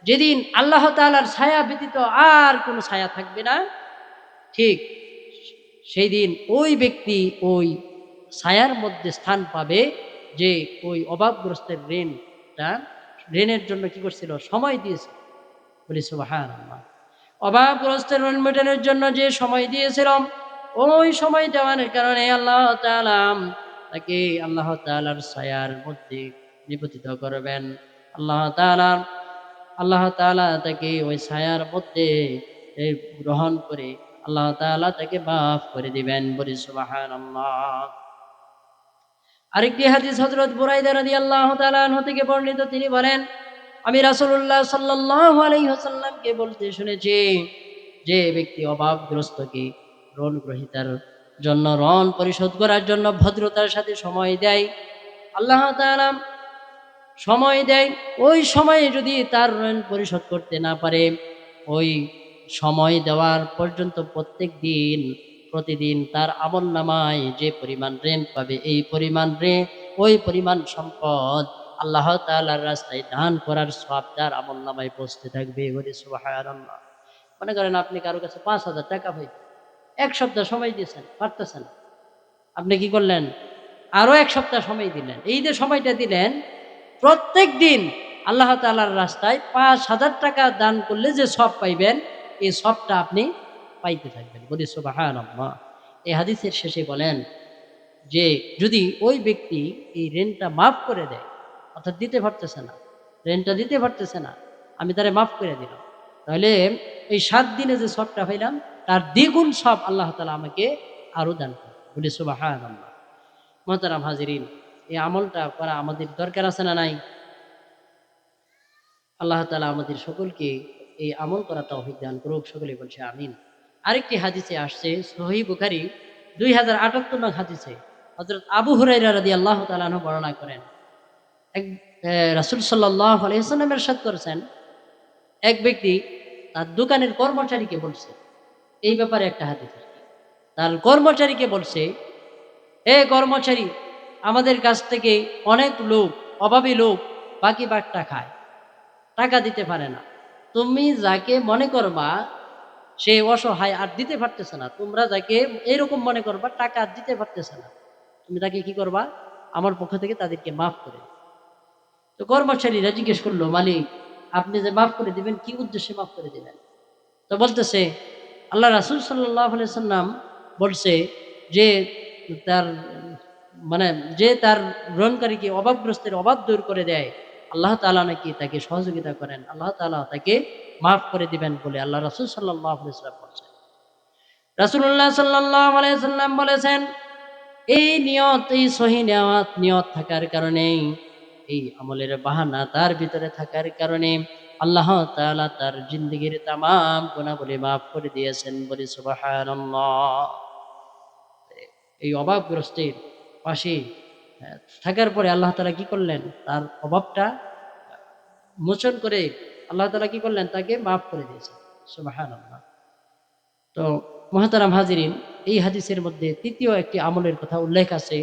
[SPEAKER 1] যেদিন আল্লাহ তাআলার ছায়া ব্যতীত আর কোনো ছায়া থাকবে না, ঠিক সেই দিন ওই ব্যক্তি ওই ছায়ার মধ্যে স্থান পাবে, যে ওই অভাবগ্রস্তের ঋণের জন্য কি করছিল, সময় দিয়েছে। বলি সুবহানাল্লাহ। অভাবগ্রস্তের ঋণ মেটানোর জন্য যে সময় দিয়েছিলাম, ওই সময় দেওয়ার কারণে আল্লাহ তাআলা তাকে আল্লাহ তাআলার ছায়ার মধ্যে নিপতিত করবেন। আল্লাহ তাআলা আল্লাহ তাআলা তাকে ওই ছায়ার মধ্যে গ্রহণ করে আল্লাহ তাআলা তাকে মাফ করে দিবেন। বলি সুবহানাল্লাহ। আরেকটি হাদিস হযরত বুরাইদা রাদিয়াল্লাহু তাআলা আনহু থেকে বর্ণিত, তিনি বলেন, আমি রাসূলুল্লাহ সাল্লাল্লাহু আলাইহি ওয়াসাল্লামকে বলতে শুনেছি, যে ব্যক্তি অভাবগ্রস্তকে ঋণ গ্রহীতার জন্য ঋণ পরিশোধ করার জন্য ভদ্রতার সাথে সময় দেয়, আল্লাহ তাআলা সময় দেয়, ওই সময়ে যদি তার ঋণ পরিশোধ করতে না পারে, ওই সময় দেওয়ার পর্যন্ত প্রতিদিন তার আমলনামায় যে পরিমাণ ঋণ পাবে, এই পরিমাণ ঋণ, ওই পরিমাণ সম্পদ আল্লাহ তাআলার রাস্তায় দান করার সওয়াব তার আমলনামায় পৌঁছতে থাকবে। বলি সুবহানাল্লাহ। মনে করেন আপনি কারো কাছে 5,000 টাকা পাই, এক সপ্তাহ সময় দিয়েছেন, পারতেছেন, আপনি কি করলেন? আরো এক সপ্তাহ সময় দিলেন। এই যে সময়টা দিলেন, প্রত্যেক দিন আল্লাহ তাআলার রাস্তায় 5,000 টাকা দান করলে যে সব পাইবেন, এই সবটা আপনি পাইতে থাকবেন। বলি সুবহানাল্লাহ। এই হাদিসের শেষে বলেন যে যদি ওই ব্যক্তি এই ঋণটা মাফ করে দেয়, অর্থাৎ দিতে পারতেছে না, ঋণটা দিতে পারতেছে না, আমি তারে মাফ করে দিলাম, তাহলে এই 7 দিনে যে সবটা পাইলাম তার দ্বিগুণ সব আল্লাহ তাআলা আমাকে আরো দান করে। বলি সুবহানাল্লাহ। মোহতারাম হাজিরিন, এই আমলটা করা আমাদের দরকার আছে না নাই? আল্লাহ তাআলা আমাদের সকলকে এই আমল করা তৌফিক দান করুক। সকলে বলছে আমিন। আরেকটি হাদিসে আসছে, সহিহ বুখারী 2078 নং হাদিসে হযরত আবু হুরায়রা রাদিয়াল্লাহু তাআলা আনহু বর্ণনা করেন, এক রাসূল সাল্লাল্লাহু আলাইহি ওয়াসাল্লাম ইরশাদ করেছেন, এক ব্যক্তি তার দোকানের কর্মচারীকে বলছে, এই ব্যাপারে একটা হাদিস আছে, তার কর্মচারীকে বলছে, এ কর্মচারী, আমাদের কাছ থেকে অনেক লোক, অভাবী লোক বাকি বাট্টা খায়, টাকা দিতে পারে না। তুমি যাকে মনে করবা সে অসহায় আর দিতে পারতেছে না, তোমরা যাকে এরকম মনে করবা টাকা আর দিতে পারতেছে না, তুমি তাকে কি করবা? আমার পক্ষ থেকে তাদেরকে মাফ করে দিবে। তো কর্মচারীরা জিজ্ঞেস করলো, মালিক, আপনি যে মাফ করে দিবেন, কি উদ্দেশ্যে মাফ করে দিবেন? তো বলতেছে, আল্লাহ রাসূল সাল্লাল্লাহু আলাইহি সাল্লাম বলছে যে তার মানে যে তার ঋণকারীকে, অভাবগ্রস্তের অভাব দূর করে দেয়, আল্লাহ তাআলা নাকি তাকে সহযোগিতা করেন, আল্লাহ তাআলা তাকে মাফ করে দিবেন বলে আল্লাহ রাসূল সাল্লাল্লাহু আলাইহি সাল্লাম বলছেন। রাসূলুল্লাহ সাল্লাল্লাহু আলাইহি সাল্লাম বলেছেন, এই নিয়ত, এই সহি নিয়ত থাকার কারণেই, এই আমলের বাহানা তার ভিতরে থাকার কারণে আল্লাহ তাআলা তার জিন্দেগীর তামাম গুনাহগুলি মাফ করে দিয়েছেন। বলি সুবহানাল্লাহ। এই অভাবগ্রস্তের পাশে থাকার পরে আল্লাহ তাআলা কি করলেন? তার অভাবটা মোচন করে আল্লাহ তাআলা কি করলেন? তাকে মাফ করে দিয়েছেন। সুবহানাল্লাহ। তো মুহতারাম হাজিরিন, এই হাদিসের মধ্যে তৃতীয় একটি আমলের কথা উল্লেখ আছে।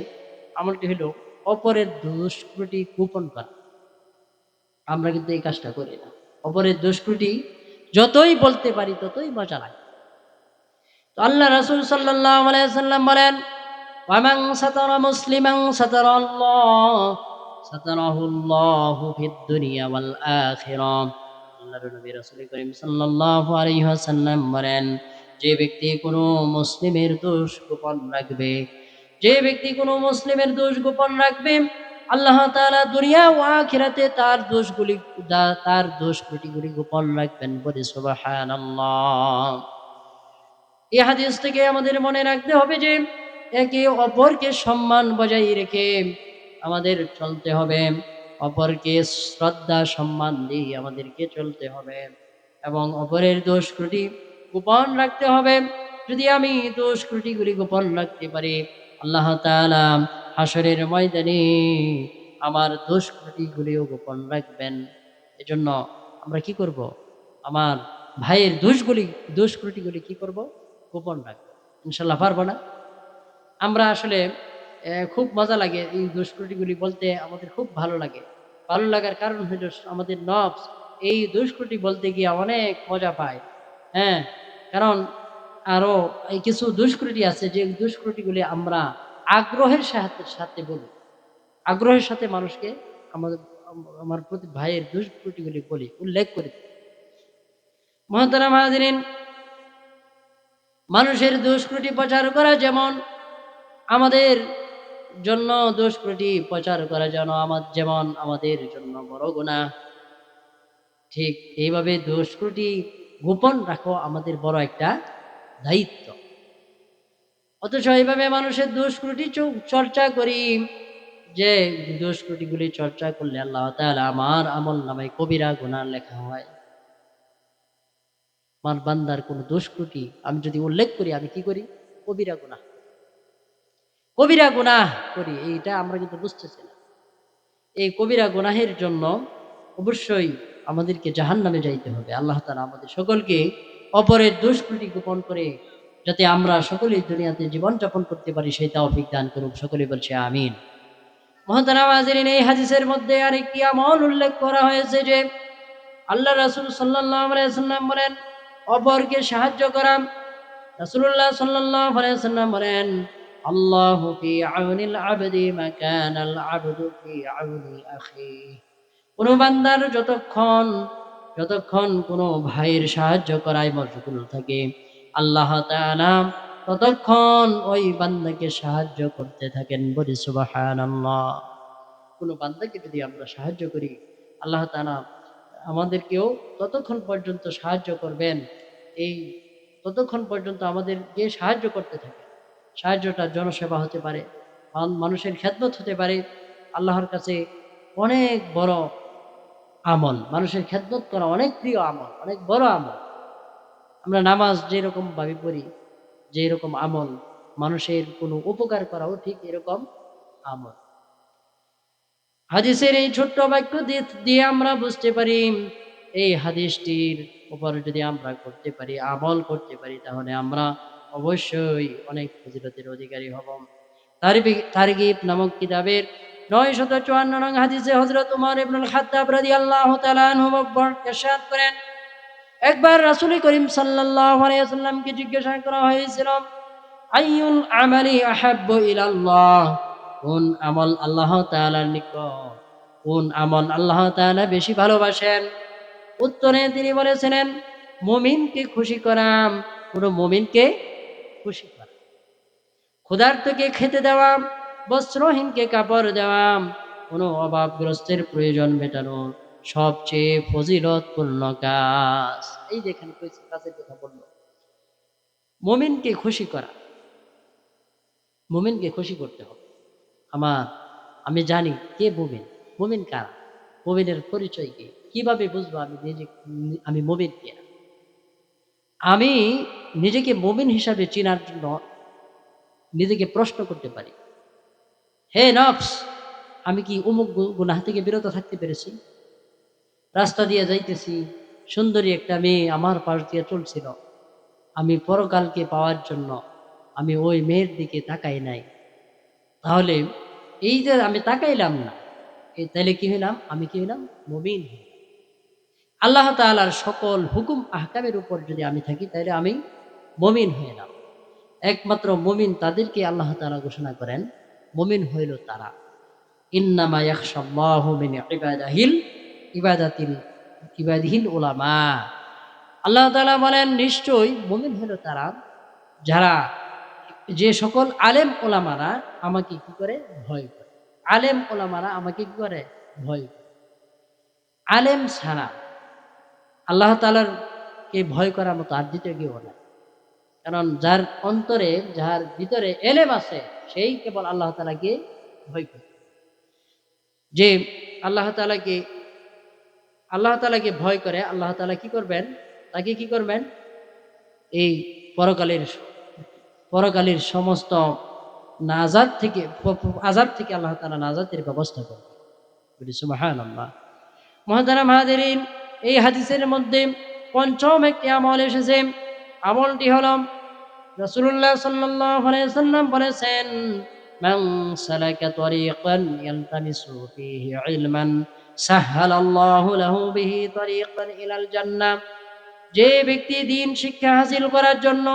[SPEAKER 1] আমলটি হলো অপরের দোষ ত্রুটি গোপন করা। আমরা কিন্তু এই কাজটা করি না। অপরের দোষ ত্রুটি যতই বলতে পারি ততই মজা লাগে। তো আল্লাহ রাসূল সাল্লাল্লাহু আলাইহি ওয়াসাল্লাম বলেন, ওয়ামান সাতারা মুসলিমান সাতারাল্লাহ সাতারাহুল্লাহু ফিদ দুনিয়া ওয়াল আখিরাহ। আল্লাহর নবী রাসূল করিম সাল্লাল্লাহু আলাইহি ওয়াসাল্লাম বলেন, যে ব্যক্তি কোনো মুসলিমের দোষ গোপন রাখবে, যে ব্যক্তি কোনো মুসলিমের দোষ গোপন রাখবে, আল্লাহ তাআলা দুনিয়া ও আখিরাতে তার দোষ ত্রুটিগুলি গোপন রাখবেন। বলে সুবহানাল্লাহ। এই হাদিস থেকে আমাদের মনে রাখতে হবে যে একে অপরকে সম্মান বজায় রেখে আমাদের চলতে হবে, অপরকে শ্রদ্ধা সম্মান দিয়ে আমাদেরকে চলতে হবে, এবং অপরের দোষ ত্রুটি গোপন রাখতে হবে। যদি আমি দোষ ত্রুটিগুলি গোপন রাখতে পারি, আল্লাহ তাআলা হাসরের ময়দানে আমার দোষ ত্রুটিগুলিও গোপন রাখবেন। এজন্য আমরা কি করব? আমার ভাইয়ের দোষ ত্রুটিগুলি কি করব? গোপন রাখবো। ইনশাল্লাহ পারবো না? আমরা আসলে খুব মজা লাগে এই দোষ ত্রুটিগুলি বলতে, আমাদের খুব ভালো লাগে। ভালো লাগার কারণ হলো আমাদের নফস এই দোষ ত্রুটি বলতে গিয়ে অনেক মজা পায়। হ্যাঁ, কারণ আরো এই কিছু দুষ্কৃতি আছে, যে দুষ্কৃতিগুলি আমরা আগ্রহের সাথে বলি, আগ্রহের সাথে মানুষকে আমার প্রতি ভাইয়ের দুষ্কৃতিগুলি বলি, উল্লেখ করি। মুহতারাম হাজিরিন, মানুষের দুষ্কৃতি প্রচার করা যেমন আমাদের জন্য, দুষ্কৃতি প্রচার করা যেমন আমাদের জন্য বড় গুনাহ, ঠিক এইভাবে দোষ ত্রুটি গোপন রাখো আমাদের বড় একটা দায়িত্ব। অথচ এইভাবে মানুষের দোষ ত্রুটি চর্চা করি, যে দোষ ত্রুটিগুলি চর্চা করলে আল্লাহ তাআলা আমার আমল নামায় কবিরা গুনাহ লেখা হয়। আমার বান্দার কোনো দোষ ত্রুটি আমি যদি উল্লেখ করি, আমি কি করি? কবিরা গুনাহ, কবিরা গুনাহ করি। এইটা আমরা কিন্তু বুঝতেছি না। এই কবিরা গুনাহের জন্য অবশ্যই আমাদেরকে জাহান্নামে যাইতে হবে। আল্লাহ তাআলা আমাদের সকলকে অপরের দোষ ত্রুটি গোপন করে যাতে আমরা সকলেই দুনিয়াতে জীবন যাপন করতে পারি সেই তৌফিক দান করুক। সকলে বলছে আমিন। মহতারাম হাজিরিন, এই হাদিসের মধ্যে আরেকটি আমল উল্লেখ করা হয়েছে যে আল্লাহ রাসূল সাল্লাল্লাহু আলাইহি ওয়াসাল্লাম বলেন অপরকে সাহায্য করা। রাসূলুল্লাহ সাল্লাল্লাহু আলাইহি ওয়াসাল্লাম বলেন আল্লাহু ফি আউনিল আবদি মা কানাল আবদু ফি আউনি আখিহি। কোন বান্দার যতক্ষণ যতক্ষণ কোনো ভাইয়ের সাহায্য করায় মশগুল থাকে, আল্লাহ তাআলা ততক্ষণ ওই বান্দাকে সাহায্য করতে থাকেন। বলি সুবহানাল্লাহ। কোনো বান্দাকে যদি আমরা সাহায্য করি, আল্লাহ তাআলা আমাদেরকেও ততক্ষণ পর্যন্ত সাহায্য করবেন। এই ততক্ষণ পর্যন্ত আমাদেরকে সাহায্য করতে থাকে। সাহায্যটা জনসেবা হতে পারে, মানুষের খেদমত হতে পারে। আল্লাহর কাছে অনেক বড় আমল, মানুষের খেদমত করা অনেক প্রিয় আমল, অনেক বড় আমল। আমরা নামাজ যেরকম ভাবে পড়ি, যে রকম আমল, মানুষের কোনো উপকার করাও ঠিক এরকম আমল। হাদিসের এই ছোট্ট বাক্য দিয়ে আমরা বুঝতে পারি এই হাদিসটির উপর যদি আমরা করতে পারি, আমল করতে পারি, তাহলে আমরা অবশ্যই অনেক ফজিলতের অধিকারী হব। তারগিব নামক কিতাবের 954 নং হাদিসে হযরত ওমর ইবনুল খাত্তাব রাদিয়াল্লাহু তাআলা আনহু ইরশাদ করেন, একবার রাসূল করিম সাল্লাল্লাহু আলাইহি ওয়াসাল্লামকে জিজ্ঞাসা করা হয়েছিল, আইয়ুল আমালি আহাব্বু ইলাল্লাহ, কোন আমল আল্লাহ তাআলার নিকট, কোন আমল আল্লাহ তাআলা বেশি ভালোবাসেন? উত্তরে তিনি বলেছিলেন, মুমিনকে খুশি করা, পুরো মুমিনকে খুশি করা, ক্ষুধার্তকে খেতে দেওয়া, বস্ত্রহীনকে কাপড় দেওয়া, কোনো অভাবগ্রস্তের প্রয়োজন মেটানো সবচেয়ে ফজিলতপূর্ণ কাজ। এই যেখানে কাজের কথা বললো, মুমিনকে খুশি করা, মুমিনকে খুশি করতে হবে। আমি জানি কে মুমিন, মুমিন কারা, মুমিনের পরিচয় কি, কিভাবে বুঝবো আমি মুমিন কিনা? আমি নিজেকে মুমিন হিসাবে চেনার জন্য নিজেকে প্রশ্ন করতে পারি, হে নফস, আমি কি অমুক গুনাহ থেকে বিরত থাকতে পেরেছি? রাস্তা দিয়ে যাইতেছি, সুন্দরী একটা মেয়ে আমার পাশ দিয়ে চলছিল, আমি পরকালকে পাওয়ার জন্য আমি ওই মেয়ের দিকে তাকাই নাই, তাহলে এই যে আমি তাকাইলাম না, তাহলে কি হইলাম? আমি কি হইলাম? মুমিন হইলাম। আল্লাহ তাআলার সকল হুকুম আহকামের উপর যদি আমি থাকি, তাহলে আমি মুমিন হইলাম। একমাত্র মুমিন তাদেরকে আল্লাহ তাআলা ঘোষণা করেন, মুমিন হইল তারা, ইন্নামা ইয়াখশাল্লাহু মিন ইবাদিহিল উলামা। আল্লাহ তাআলা বলেন, নিশ্চয়ই মুমিন হইল তারা যারা, যে সকল আলেম ওলামারা আমাকে কি করে? ভয় করে। আলেম ওলামারা আমাকে কি করে? ভয় করে। আলেম ছাড়া আল্লাহ তাআলার কে ভয় করার মতো আর দ্বিতীয় কেউ নাই। কারণ যার অন্তরে, যার ভিতরে এলেম আছে, সেই কেবল আল্লাহ তাআলাকে ভয় করে। যে আল্লাহ তাআলাকে ভয় করে, আল্লাহ তাআলা কি করবেন? তাকে কি করবেন? এই পরকালের সমস্ত আযাব থেকে আল্লাহ তাআলা নাজাতের ব্যবস্থা করবেন। বলি সুবহানাল্লাহ। মুহতারাম হাজিরিন, এই হাদিসের মধ্যে পঞ্চম একটি আমল এসেছে। আমলটি হলো রাসূলুল্লাহ সাল্লাল্লাহু আলাইহি ওয়াসাল্লাম বলেছেন, মান সালাকা তরিকান ইয়ালতামিসু ফীহি ইলমান সাহহালাল্লাহু লাহু বিহি তরিকান ইলাল জান্নাহ। যে ব্যক্তি দ্বীন শিক্ষা হাসিল করার জন্য,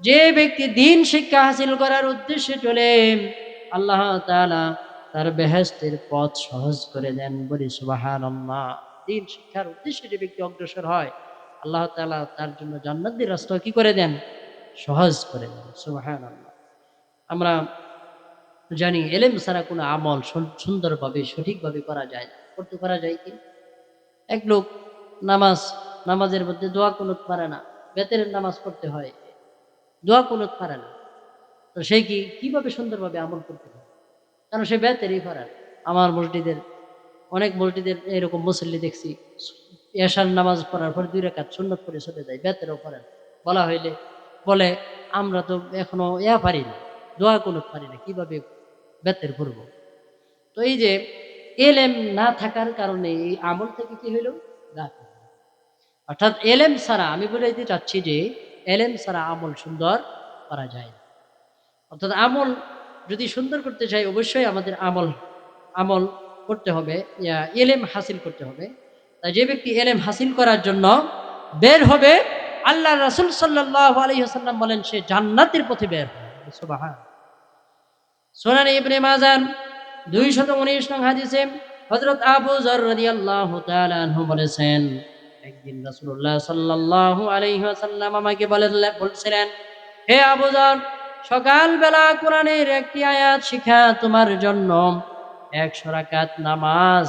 [SPEAKER 1] যে ব্যক্তি দ্বীন শিক্ষা হাসিল করার উদ্দেশ্যে চলে, আল্লাহ তাআলা তার বেহেশতের পথ সহজ করে দেন। বলি সুবহানাল্লাহ। দ্বীন শিক্ষার উদ্দেশ্যে যে ব্যক্তি অগ্রসর হয়, আল্লাহ তাআলা তার জন্য জান্নাতের রাস্তা কি করে দেন? সহজ করে দেন। সুবহানাল্লাহ। আমরা জানি এলেম ছাড়া কোনো আমল সুন্দরভাবে সঠিকভাবে করা যায় না। করতে পারা যায় কি? এক লোক নামাজের মধ্যে দোয়া কুনুত পারে না, বেতের নামাজ পড়তে হয়, দোয়া কুনুত পারে না, তো সে কিভাবে সুন্দরভাবে আমল করতে পারে? কারণ সে বেতেরই পারে না। আমার অনেক মসজিদের এরকম মুসল্লি দেখছি, এশার নামাজ পড়ার পর 2 রাকাত সুন্নত করে চলে যায়, বেতেরও পারে না। বলা হইলে বলে আমরা তো এখনো পারি না, দোয়া কুনুত পারি না, কিভাবে বেতের পড়বো? তো এই যে এলেম না থাকার কারণে এই আমল থেকে কি হইল, গাফিল। অর্থাৎ এলেম ছাড়া, আমি বলে চাচ্ছি যে এলেম ছাড়া আমল সুন্দর করা যায় না। অর্থাৎ আমল যদি সুন্দর করতে চাই, অবশ্যই আমাদের আমল করতে হবে, এলেম হাসিল করতে হবে। তাই যে ব্যক্তি এলেম হাসিল করার জন্য বের হবে, আল্লাহ রাসূল সাল্লাল্লাহু আলাইহি ওয়াসাল্লাম বলেন সে জান্নাতের পথে বের হবে। সুবহানাল্লাহ। সুনান ইবনে মাজাহ 219 নং হাদিসে হযরত আবু যর রাদিয়াল্লাহু তাআলা আনহু বলেছেন, একদিন রাসূলুল্লাহ সাল্লাল্লাহু আলাইহি ওয়াসাল্লাম আমাকে বলছিলেন, হে আবু যর, সকালবেলা কোরআনের একটি আয়াত শিখা তোমার জন্য 100 রাকাত নামাজ,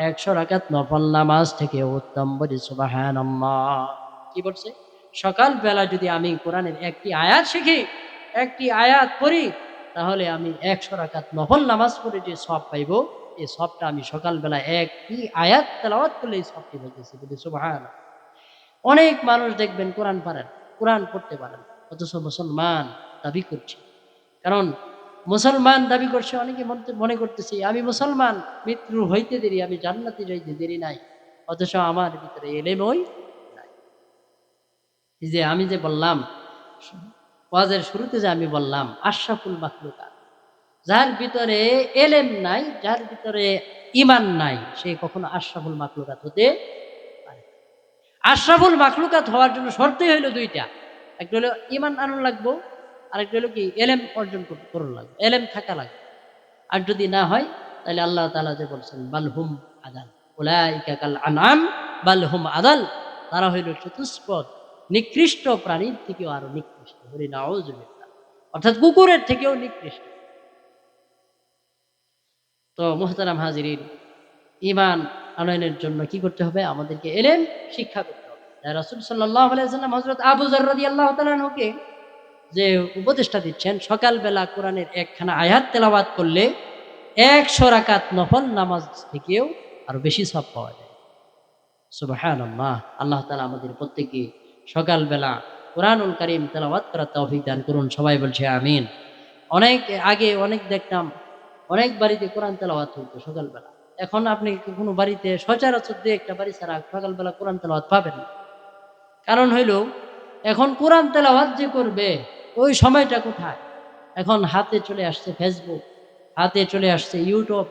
[SPEAKER 1] 100 রাকাত নফল নামাজ থেকে উত্তম। বলি সুবহানাল্লাহ। কি বলছে? সকালবেলা যদি আমি কোরআনের একটি আয়াত শিখি, একটি আয়াত পড়ি, তাহলে আমি 100 রাকাত নফল নামাজ পড়ে যে সওয়াব পাইব, এই সওয়াবটা আমি সকালবেলা একটি আয়াত তেলাওয়াত করলে এই সওয়াবটি পাইতেছি। বলি সুবহানাল্লাহ। অনেক মানুষ দেখবেন কোরআন পারেন, কোরআন পড়তে পারেন, অথচ মুসলমান দাবি করছে। কারণ মুসলমান দাবি করছে, অনেকে মনে করতেছি আমি মুসলমান, মৃত্যু হইতে দেরি, আমি জান্নাতে যাইতে দেরি নাই, অথচ আমার ভিতরে এলেমই নাই। এই যে আমি যে বললাম, ওয়াজের শুরুতে যে আমি বললাম আশরাফুল মাখলুকাত, যার ভিতরে এলেম নাই, যার ভিতরে ঈমান নাই, সে কখনো আশরাফুল মাখলুকাত হতে পারে না। আশরাফুল মাখলুকাত হওয়ার জন্য শর্তই হইল 2টা। একটা হলো ঈমান আনন্দ লাগবো, আরেকটা হলো কি এলেম অর্জন করুন লাগবে, এলেম থাকা লাগবে। আর যদি না হয়, তাহলে আল্লাহ তাআলা যে বলছেন বালহুম আদাল, উলাইকা কাল আনআম বালহুম আদাল, তারা হইল চতুষ্পদ নিকৃষ্ট প্রাণীর থেকেও আরো নিকৃষ্ট। বলি নাউযুবিল্লাহ। অর্থাৎ কুকুরের থেকেও নিকৃষ্ট। তো মুহতারাম হাজিরিন, ঈমান আনয়নের জন্য কি করতে হবে? আমাদেরকে এলেম শিক্ষা করতে হবে। রাসূল সাল্লাল্লাহু আলাইহি ওয়াসাল্লাম হযরত আবু যর রাদিয়াল্লাহু তাআলা আনহুকে যে উপদেশটা দিচ্ছেন, সকালবেলা কোরআনের একখানা আয়াত তেলাওয়াত করলে 100 রাকাত নফল নামাজ থেকেও আরো বেশি সওয়াব পাওয়া যায়। সুবহানাল্লাহ। আল্লাহ তাআলা আমাদের প্রত্যেককে সকালবেলা কোরআনুল কারীম তেলাওয়াত করার তৌফিক দান করুন। সবাই বলছে আমিন। অনেক আগে দেখতাম অনেক বাড়িতে কোরআন তেলাওয়াত হইতো সকালবেলা। এখন আপনি কোনো বাড়িতে সচরাচর 2-1টা বাড়ি ছাড়া সকালবেলা কোরআন তেলাওয়াত পাবেন না। কারণ হইল এখন কোরআন তেলাওয়াত যে করবে ওই সময়টা কোথায়? এখন হাতে চলে আসছে ফেসবুক, হাতে চলে আসছে ইউটিউব,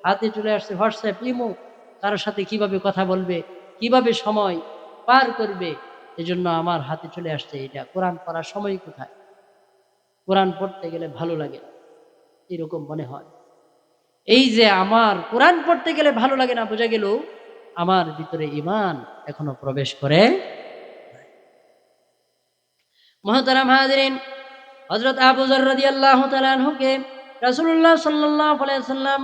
[SPEAKER 1] হাতে চলে আসছে হোয়াটসঅ্যাপ, ইমো। কারোর সাথে কিভাবে কথা বলবে, কিভাবে সময় পার করবে, এজন্য আমার হাতে চলে আসছে এটা। কোরআন পড়ার সময় কোথায়? কোরআন পড়তে গেলে ভালো লাগে না, এরকম মনে হয়। এই যে আমার কোরআন পড়তে গেলে ভালো লাগে না, বোঝা গেল আমার ভিতরে ঈমান এখনো প্রবেশ করে। মুহতারাম হাজিরিন, হযরত আবু যর রাদিয়াল্লাহু তাআলা আনহুকে রাসূলুল্লাহ সাল্লাল্লাহু আলাইহি ওয়াসাল্লাম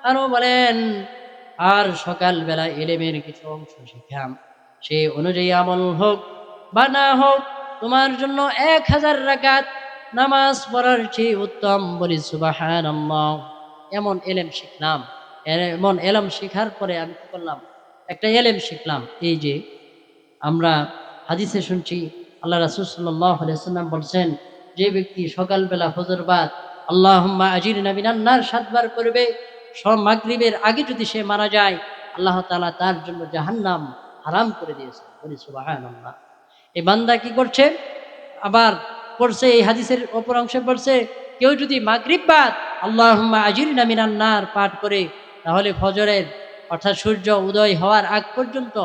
[SPEAKER 1] আরো বলেন, আর সকালবেলা ইলমের কিছু অংশ শিখাম, সেই অনুযায়ী আমল হোক বা না হোক, তোমার জন্য 1000 রাকাত নামাজ পড়ার চেয়ে উত্তম। বলি সুবহানাল্লাহ। এমন এলেম শিখলাম, এমন এলেম শেখার পরে আমি কি করলাম? একটা এলেম শিখলাম। এই যে আমরা হাদিসে শুনছি, আল্লাহ রাসূল সাল্লাল্লাহু আলাইহি ওয়াসাল্লাম বলছেন, যে ব্যক্তি সকালবেলা ফজর বাদ আল্লাহুম্মা আজিরনা মিনান নার 7 বার করবে, মাগরিবের আগে যদি সে মারা যায়, আল্লাহ তাআলা তার জন্য জাহান্নাম হারাম করে দিয়েছেন। বলি সুবহানাল্লাহ। এই বান্দা কি করছে? আবার পড়ছে, এই হাদিসের অপর অংশে পড়ছে, কেউ যদি মাগরিব বাদ আল্লাহুম্মা আজিরনা মিনান নার পাঠ করে, তাহলে ফজরের অর্থাৎ সূর্য উদয় হওয়ার আগ পর্যন্ত